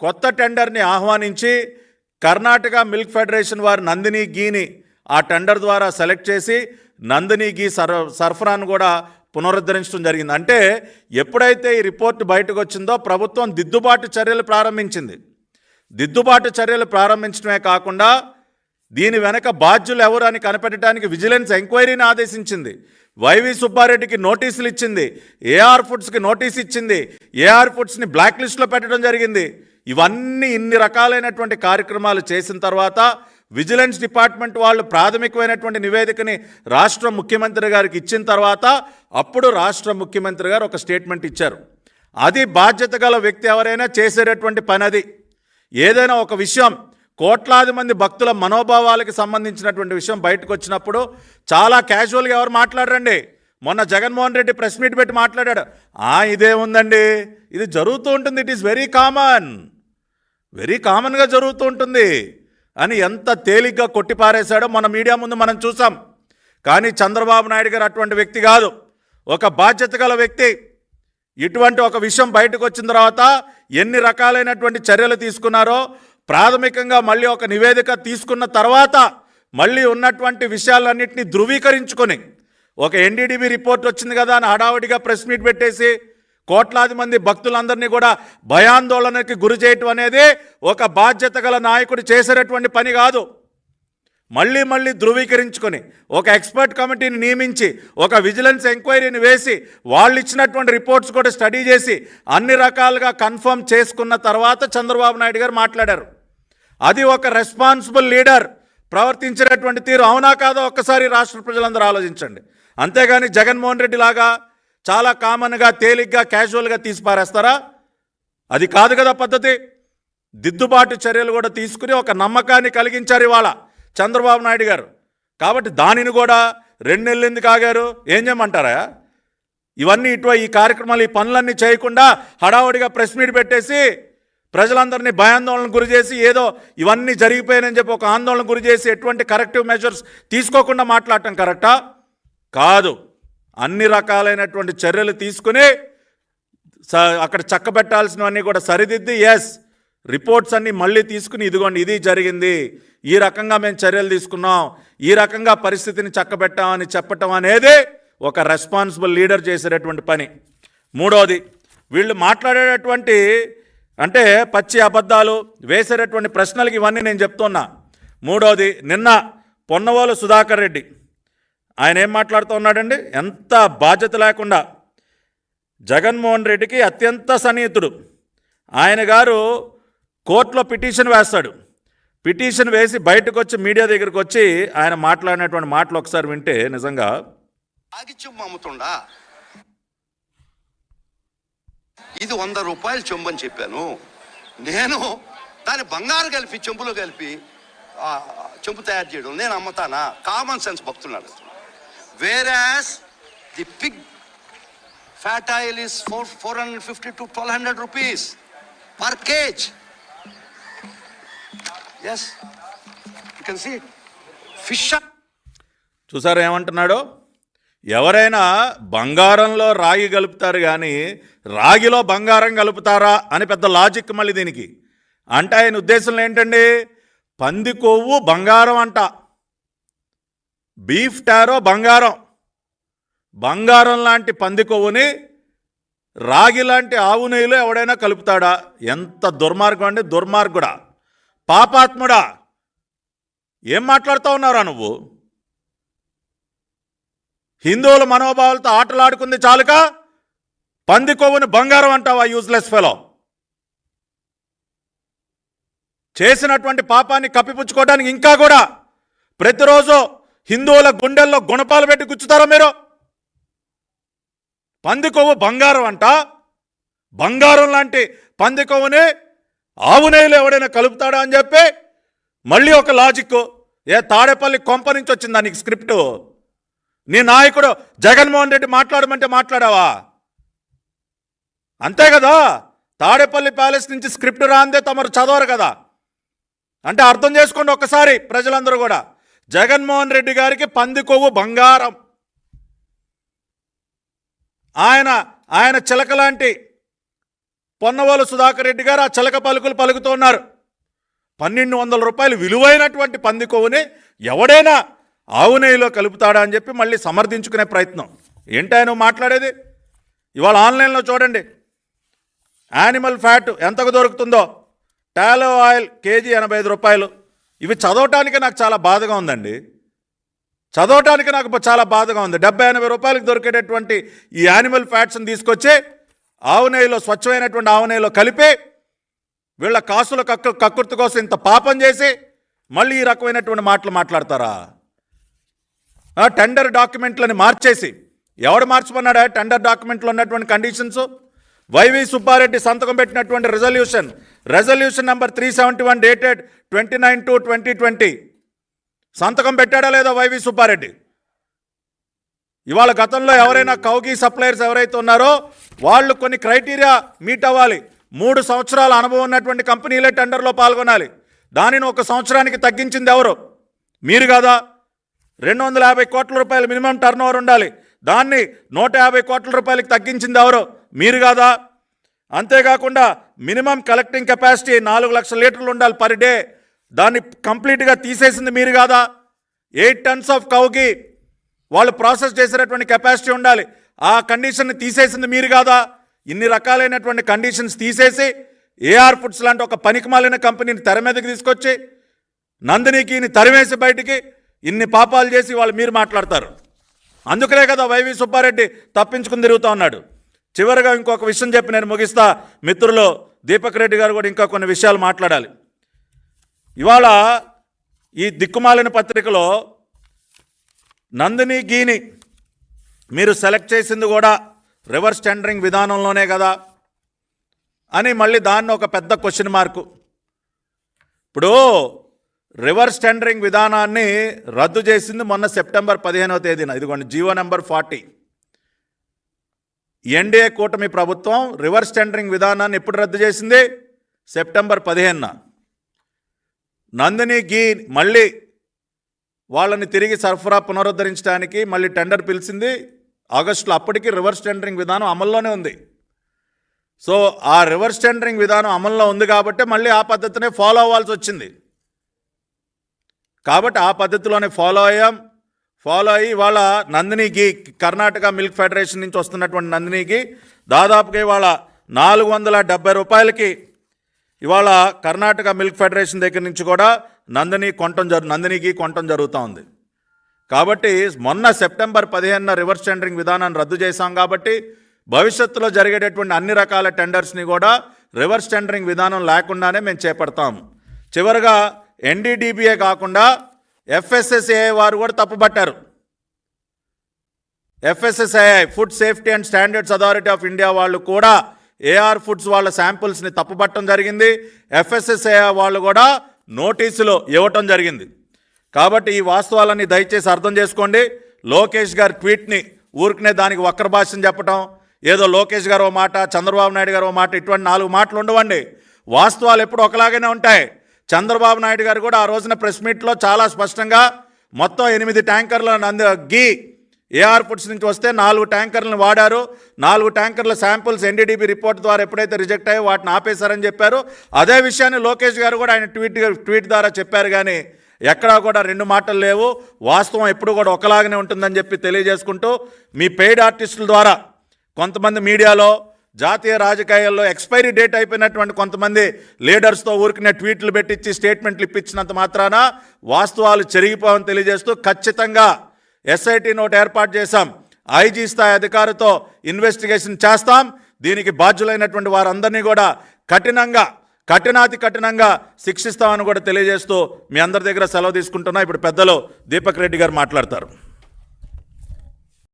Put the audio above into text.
కొత్త టెండర్ని ఆహ్వానించి Karnataka milk federation వారు నందిని గీని ఆ టెండర్ ద్వారా సెలెక్ట్ చేసి నందిని గీ సరఫరాను కూడా పునరుద్ధరించడం జరిగింది. అంటే ఎప్పుడైతే ఈ రిపోర్ట్ బయటకు వచ్చిందో ప్రభుత్వం దిద్దుబాటు చర్యలు ప్రారంభించింది. దిద్దుబాటు చర్యలు ప్రారంభించడమే కాకుండా దీని వెనక బాధ్యులు ఎవరు అని కనిపెట్టడానికి విజిలెన్స్ ఎంక్వైరీని ఆదేశించింది. వైవి సుబ్బారెడ్డికి నోటీసులు ఇచ్చింది, ఏఆర్ ఫుడ్స్కి నోటీస్ ఇచ్చింది, ఏఆర్ ఫుడ్స్ని బ్లాక్ లిస్ట్లో పెట్టడం జరిగింది. ఇవన్నీ ఇన్ని రకాలైనటువంటి కార్యక్రమాలు చేసిన తర్వాత విజిలెన్స్ డిపార్ట్మెంట్ వాళ్ళు ప్రాథమికమైనటువంటి నివేదికని రాష్ట్ర ముఖ్యమంత్రి గారికి ఇచ్చిన తర్వాత అప్పుడు రాష్ట్ర ముఖ్యమంత్రి గారు ఒక స్టేట్మెంట్ ఇచ్చారు. అది బాధ్యత గల వ్యక్తి ఎవరైనా చేసేటటువంటి పని. అది ఏదైనా ఒక విషయం కోట్లాది మంది భక్తుల మనోభావాలకి సంబంధించినటువంటి విషయం బయటకు వచ్చినప్పుడు చాలా క్యాజువల్గా ఎవరు మాట్లాడరండి. మొన్న జగన్మోహన్ రెడ్డి ప్రెస్ మీట్ పెట్టి మాట్లాడాడు. ఇదే ఉందండి, ఇది జరుగుతూ ఉంటుంది, ఇట్ ఈస్ వెరీ కామన్గా జరుగుతూ ఉంటుంది అని ఎంత తేలిగ్గా కొట్టిపారేశాడో మన మీడియా ముందు మనం చూసాం. కానీ చంద్రబాబు నాయుడు గారు అటువంటి వ్యక్తి కాదు, ఒక బాధ్యత గల వ్యక్తి. ఇటువంటి ఒక విషయం బయటకు వచ్చిన తర్వాత ఎన్ని రకాలైనటువంటి చర్యలు తీసుకున్నారో ప్రాథమికంగా మళ్ళీ ఒక నివేదిక తీసుకున్న తర్వాత మళ్ళీ ఉన్నటువంటి విషయాలన్నింటినీ ధృవీకరించుకొని ఒక ఎన్డీడీబీ రిపోర్ట్ వచ్చింది కదా అని హడావుడిగా ప్రెస్ మీట్ పెట్టేసి కోట్లాది మంది భక్తులందరినీ కూడా భయాందోళనకి గురి చేయటం అనేది ఒక బాధ్యత గల నాయకుడు చేసేటటువంటి పని కాదు. మళ్ళీ ధృవీకరించుకొని ఒక ఎక్స్పర్ట్ కమిటీని నియమించి ఒక విజిలెన్స్ ఎంక్వైరీని వేసి వాళ్ళు ఇచ్చినటువంటి రిపోర్ట్స్ కూడా స్టడీ చేసి అన్ని రకాలుగా కన్ఫర్మ్ చేసుకున్న తర్వాత చంద్రబాబు నాయుడు గారు మాట్లాడారు. అది ఒక రెస్పాన్సిబుల్ లీడర్ ప్రవర్తించినటువంటి తీరు అవునా కాదో ఒక్కసారి రాష్ట్ర ప్రజలందరూ ఆలోచించండి. అంతేగాని జగన్మోహన్ రెడ్డి లాగా చాలా కామన్గా తేలిగ్గా క్యాజువల్గా తీసి పారేస్తారా? అది కాదు కదా పద్ధతి. దిద్దుబాటు చర్యలు కూడా తీసుకుని ఒక నమ్మకాన్ని కలిగించారు ఇవాళ చంద్రబాబు నాయుడు గారు. కాబట్టి దానిని కూడా 2 నెలలు ఎందుకు ఆగారు? ఏం చేయమంటారా? ఇవన్నీ ఈ కార్యక్రమాలు ఈ పనులన్నీ చేయకుండా హడావుడిగా ప్రెస్ మీట్ పెట్టేసి ప్రజలందరినీ భయాందోళనకు గురి చేసి ఏదో ఇవన్నీ జరిగిపోయాయని చెప్పి ఒక ఆందోళనకు గురి చేసి ఎటువంటి కరెక్టివ్ మెజర్స్ తీసుకోకుండా మాట్లాడటం కరెక్టా? కాదు. అన్ని రకాలైనటువంటి చర్యలు తీసుకుని అక్కడ చక్కబెట్టాల్సినవన్నీ కూడా సరిదిద్ది రిపోర్ట్స్ అన్నీ మళ్ళీ తీసుకుని ఇదిగోండి ఇది జరిగింది, ఈ రకంగా మేము చర్యలు తీసుకున్నాం, ఈ రకంగా పరిస్థితిని చక్కబెట్టామని చెప్పటం అనేది ఒక రెస్పాన్సిబుల్ లీడర్ చేసేటటువంటి పని. మూడోది, వీళ్ళు మాట్లాడేటటువంటి అంటే పచ్చి అబద్ధాలు వేసేటటువంటి ప్రశ్నలకి ఇవన్నీ నేను చెప్తున్నా. మూడోది, నిన్న పొన్నవోలు సుధాకర్ రెడ్డి ఆయన ఏం మాట్లాడుతూ ఉన్నాడండి? ఎంత బాధ్యత లేకుండా జగన్మోహన్ రెడ్డికి అత్యంత సన్నిహితుడు ఆయన గారు కోర్టులో పిటిషన్ వేస్తాడు. పిటిషన్ వేసి బయటకు వచ్చి మీడియా దగ్గరికి వచ్చి ఆయన మాట్లాడినటువంటి మాటలు ఒకసారి వింటే నిజంగా అమ్ముతుండా ఇది 100 రూపాయలు చెంబు అని చెప్పాను నేను. దాని బంగారు కలిపి చెంబులో కలిపి చెంబు తయారు చేయడం నేను అమ్ముతానా? కామన్ సెన్స్ భక్తున్నాడు. Whereas the pig fat oil is 450 to 1200 rupees per kg. Yes, you can see it. Fish. చూసారా ఏమంటున్నాడో? ఎవరైనా బంగారంలో రాగి కలుపుతారు కానీ రాగిలో బంగారం కలుపుతారా అని పెద్ద లాజిక్ మళ్ళీ దీనికి. అంటే ఆయన ఉద్దేశంలో ఏంటండి? పంది కొవ్వు బంగారం అంట, బీఫ్ టారో బంగారం, బంగారం లాంటి పంది కొవ్వుని రాగి లాంటి ఆవు నెయ్యిలో ఎవడైనా కలుపుతాడా? ఎంత దుర్మార్గం అండి! దుర్మార్గుడా, పాపాత్ముడా, ఏం మాట్లాడుతూ ఉన్నారా నువ్వు? హిందువుల మనోభావాలతో ఆటలాడుకుంది చాలుక పంది కొవ్వుని బంగారం అంటావా? Useless fellow. చేసినటువంటి పాపాన్ని కప్పిపుచ్చుకోవడానికి ఇంకా కూడా ప్రతిరోజు హిందువుల గుండెల్లో గుణపాలు పెట్టి గుచ్చుతారా మీరు? పంది కొవ్వు బంగారం అంట, బంగారం లాంటి పంది కొవ్వుని ఆవు నెయ్యిలో ఎవడైనా కలుపుతాడా అని చెప్పి మళ్ళీ ఒక లాజిక్. తాడేపల్లి కొంప నుంచి వచ్చిందా నీకు స్క్రిప్టు? నీ నాయకుడు జగన్మోహన్ రెడ్డి మాట్లాడమంటే మాట్లాడావా? అంతే కదా. తాడేపల్లి ప్యాలెస్ నుంచి స్క్రిప్ట్ రాందే తమరు చదవరు కదా. అంటే అర్థం చేసుకోండి ఒక్కసారి ప్రజలందరూ కూడా. జగన్మోహన్ రెడ్డి గారికి పంది కొవ్వు బంగారం, ఆయన చిలక లాంటి పొన్నవోలు సుధాకర్ రెడ్డి గారు ఆ చిలక పలుకులు పలుకుతూ ఉన్నారు. 1200 రూపాయలు విలువైనటువంటి పంది కొవ్వుని ఎవడైనా ఆవు నెయ్యిలో కలుపుతాడా అని చెప్పి మళ్ళీ సమర్థించుకునే ప్రయత్నం. ఏంటా నువ్వు మాట్లాడేది? ఇవాళ ఆన్లైన్లో చూడండి, యానిమల్ ఫ్యాట్ ఎంతకు దొరుకుతుందో. టాలో ఆయిల్ కేజీ 85 రూపాయలు. ఇవి చదవటానికి నాకు చాలా బాధగా ఉందండి. చదవటానికి నాకు చాలా బాధగా ఉంది. 70-80 రూపాయలకు దొరికేటటువంటి ఈ యానిమల్ ఫ్యాట్స్ని తీసుకొచ్చి ఆవు నెయ్యిలో, స్వచ్ఛమైనటువంటి ఆవు నెయ్యిలో కలిపి వీళ్ళ కాసుల కక్కుర్తి కోసం ఇంత పాపం చేసి మళ్ళీ ఈ రకమైనటువంటి మాటలు మాట్లాడతారా? టెండర్ డాక్యుమెంట్లని మార్చేసి, ఎవడు మార్చమన్నాడా టెండర్ డాక్యుమెంట్లో ఉన్నటువంటి కండిషన్స్? వైవి సుబ్బారెడ్డి సంతకం పెట్టినటువంటి రెజల్యూషన్ నెంబర్ 371 డేటెడ్ 29/2/2020 సంతకం పెట్టాడా లేదా వైవి సుబ్బారెడ్డి? ఇవాళ గతంలో ఎవరైనా కౌగి సప్లయర్స్ ఎవరైతే ఉన్నారో వాళ్ళు కొన్ని క్రైటీరియా మీట్ అవ్వాలి. 3 సంవత్సరాల అనుభవం ఉన్నటువంటి కంపెనీలే టెండర్లో పాల్గొనాలి. దానిని 1 సంవత్సరానికి తగ్గించింది ఎవరు? మీరు కాదా? 250 కోట్ల రూపాయలు మినిమం టర్న్ ఓవర్ ఉండాలి. దాన్ని 150 కోట్ల రూపాయలకి తగ్గించింది ఎవరు? మీరు కాదా? అంతేకాకుండా మినిమం కలెక్టింగ్ కెపాసిటీ 4 లక్షల లీటర్లు ఉండాలి పర్ డే. దాన్ని కంప్లీట్గా తీసేసింది మీరు కాదా? 8 టన్స్ ఆఫ్ కౌకి వాళ్ళు ప్రాసెస్ చేసేటటువంటి కెపాసిటీ ఉండాలి. ఆ కండిషన్ని తీసేసింది మీరు కాదా? ఇన్ని రకాలైనటువంటి కండిషన్స్ తీసేసి ఏఆర్ ఫుడ్స్ లాంటి ఒక పనికిమాలిన కంపెనీని తెర మీదకి తీసుకొచ్చి నందినికి తరిమేసి బయటికి ఇన్ని పాపాలు చేసి వాళ్ళు మీరు మాట్లాడతారు. అందుకనే కదా వైవి సుబ్బారెడ్డి తప్పించుకుని తిరుగుతూ ఉన్నాడు. చివరిగా ఇంకొక విషయం చెప్పి నేను ముగిస్తా. మిత్రులు దీపక్ రెడ్డి గారు కూడా ఇంకా కొన్ని విషయాలు మాట్లాడాలి. ఇవాళ ఈ దిక్కుమాలిన పత్రికలో నందిని గీని మీరు సెలెక్ట్ చేసింది కూడా రివర్స్ టెండరింగ్ విధానంలోనే కదా అని మళ్ళీ దాన్ని ఒక పెద్ద క్వశ్చన్ మార్కు. ఇప్పుడు రివర్స్ టెండరింగ్ విధానాన్ని రద్దు చేసింది మొన్న సెప్టెంబర్ 15వ తేదీన. ఇదిగోండి జీవో నెంబర్ 40. ఎన్డీఏ కూటమి ప్రభుత్వం రివర్స్ టెండరింగ్ విధానాన్ని ఎప్పుడు రద్దు చేసింది? సెప్టెంబర్ 15న. నందిని గీ మళ్ళీ వాళ్ళని తిరిగి సరఫరా పునరుద్ధరించడానికి మళ్ళీ టెండర్ పిలిచింది ఆగస్టులో. అప్పటికి రివర్స్ టెండరింగ్ విధానం అమల్లోనే ఉంది. సో ఆ రివర్స్ టెండరింగ్ విధానం అమల్లో ఉంది కాబట్టి మళ్ళీ ఆ పద్ధతినే ఫాలో అవ్వాల్సి వచ్చింది. కాబట్టి ఆ పద్ధతిలోనే ఫాలో అయ్యి ఇవాళ నందినికి కర్ణాటక మిల్క్ ఫెడరేషన్ నుంచి వస్తున్నటువంటి నందినికి దాదాపుగా ఇవాళ 470 రూపాయలకి ఇవాళ కర్ణాటక మిల్క్ ఫెడరేషన్ దగ్గర నుంచి కూడా నందినికి కొనటం జరుగుతూ ఉంది. కాబట్టి మొన్న సెప్టెంబర్ 15న రివర్స్ టెండరింగ్ విధానాన్ని రద్దు చేశాం కాబట్టి భవిష్యత్తులో జరిగేటటువంటి అన్ని రకాల టెండర్స్ని కూడా రివర్స్ టెండరింగ్ విధానం లేకుండానే మేము చేపడతాము. చివరిగా ఎన్డీడీబీఏ కాకుండా ఎఫ్ఎస్ఎస్ఏఐ వారు కూడా తప్పుపట్టారు. FSSAI food safety and standards authority of India వాళ్ళు కూడా ఏఆర్ ఫుడ్స్ వాళ్ళ శాంపుల్స్ని తప్పుపట్టడం జరిగింది. ఎఫ్ఎస్ఎస్ఏఐ వాళ్ళు కూడా నోటీసులు ఇవ్వటం జరిగింది. కాబట్టి ఈ వాస్తవాలన్నీ దయచేసి అర్థం చేసుకోండి. లోకేష్ గారి ట్వీట్ని ఊరికనే దానికి వక్ర భాష్యం చెప్పటం, ఏదో లోకేష్ గారు ఓ మాట, చంద్రబాబు నాయుడు గారు ఓ మాట, ఇటువంటి 4 మాటలు ఉండవండి. వాస్తవాలు ఎప్పుడు ఒకలాగానే ఉంటాయి. చంద్రబాబు నాయుడు గారు కూడా ఆ రోజున ప్రెస్ మీట్లో చాలా స్పష్టంగా మొత్తం 8 ట్యాంకర్ల గీ ఏఆర్ ఫుడ్స్ నుంచి వస్తే 4 ట్యాంకర్లను వాడారు. 4 ట్యాంకర్ల శాంపుల్స్ ఎన్డీడీబీ రిపోర్ట్ ద్వారా ఎప్పుడైతే రిజెక్ట్ అయ్యో వాటిని ఆపేశారని చెప్పారు. అదే విషయాన్ని లోకేష్ గారు కూడా ఆయన ట్వీట్ ద్వారా చెప్పారు. కానీ ఎక్కడా కూడా 2 మాటలు లేవు. వాస్తవం ఎప్పుడు కూడా ఒకలాగానే ఉంటుందని చెప్పి తెలియజేసుకుంటూ మీ పెయిడ్ ఆర్టిస్టుల ద్వారా కొంతమంది మీడియాలో, జాతీయ రాజకీయాల్లో ఎక్స్పైరీ డేట్ అయిపోయినటువంటి కొంతమంది లీడర్స్తో ఊరికినే ట్వీట్లు పెట్టించి స్టేట్మెంట్లు ఇప్పించినంత మాత్రాన వాస్తవాలు చెరిగిపోవని తెలియజేస్తూ ఖచ్చితంగా ఎస్ఐటీ నోట్ ఏర్పాటు చేశాం. ఐజీ స్థాయి అధికారితో ఇన్వెస్టిగేషన్ చేస్తాం. దీనికి బాధ్యులైనటువంటి వారందరినీ కూడా కఠినంగా శిక్షిస్తామని కూడా తెలియజేస్తూ మీ అందరి దగ్గర సెలవు తీసుకుంటున్నా. ఇప్పుడు పెద్దలు దీపక్ రెడ్డి గారు మాట్లాడతారు.